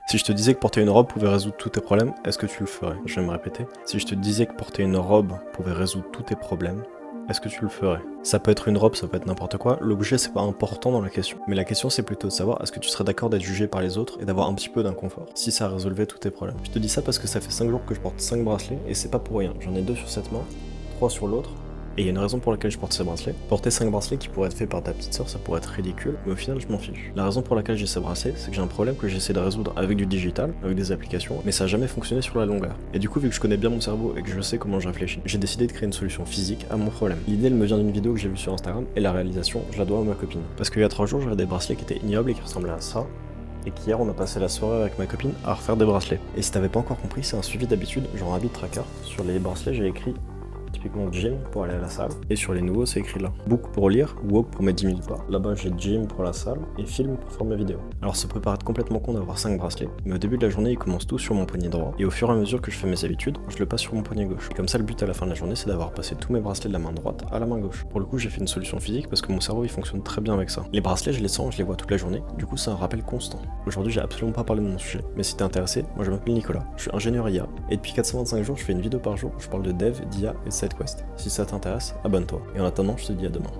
Si je te disais que porter une robe pouvait résoudre tous tes problèmes, est-ce que tu le ferais? Je vais me répéter. Si je te disais que porter une robe pouvait résoudre tous tes problèmes, est-ce que tu le ferais? Ça peut être une robe, ça peut être n'importe quoi. L'objet, c'est pas important dans la question. Mais la question, c'est plutôt de savoir est-ce que tu serais d'accord d'être jugé par les autres et d'avoir un petit peu d'inconfort, si ça résolvait tous tes problèmes. Je te dis ça parce que ça fait 5 jours que je porte 5 bracelets et c'est pas pour rien. J'en ai 2 sur cette main, 3 sur l'autre. Et il y a une raison pour laquelle je porte ces bracelets. Porter 5 bracelets qui pourraient être faits par ta petite sœur, ça pourrait être ridicule, mais au final, je m'en fiche. La raison pour laquelle j'ai ces bracelets, c'est que j'ai un problème que j'essaie de résoudre avec du digital, avec des applications, mais ça a jamais fonctionné sur la longueur. Et du coup, vu que je connais bien mon cerveau et que je sais comment je réfléchis, j'ai décidé de créer une solution physique à mon problème. L'idée, elle me vient d'une vidéo que j'ai vue sur Instagram, et la réalisation, je la dois à ma copine. Parce qu'il y a 3 jours, j'avais des bracelets qui étaient ignobles et qui ressemblaient à ça. Et qu'hier on a passé la soirée avec ma copine à refaire des bracelets. Et si t'avais pas encore compris, c'est un suivi d'habitude, genre un habit tracker. Sur les bracelets, j'ai écrit typiquement gym pour aller à la salle, et sur les nouveaux c'est écrit là. Book pour lire, walk pour mes 10 000 pas. Là-bas j'ai gym pour la salle, et film pour faire mes vidéos. Alors ça peut paraître complètement con d'avoir 5 bracelets, mais au début de la journée ils commencent tous sur mon poignet droit, et au fur et à mesure que je fais mes habitudes, je le passe sur mon poignet gauche. Et comme ça le but à la fin de la journée c'est d'avoir passé tous mes bracelets de la main droite à la main gauche. Pour le coup j'ai fait une solution physique parce que mon cerveau il fonctionne très bien avec ça. Les bracelets je les sens, je les vois toute la journée, du coup c'est un rappel constant. Aujourd'hui j'ai absolument pas parlé de mon sujet, mais si t'es intéressé, moi je m'appelle Nicolas, je suis ingénieur IA, et depuis 425 jours je fais une vidéo par jour où je parle de dev, d'IA et de SideQuest. Si ça t'intéresse, abonne-toi. Et en attendant, je te dis à demain.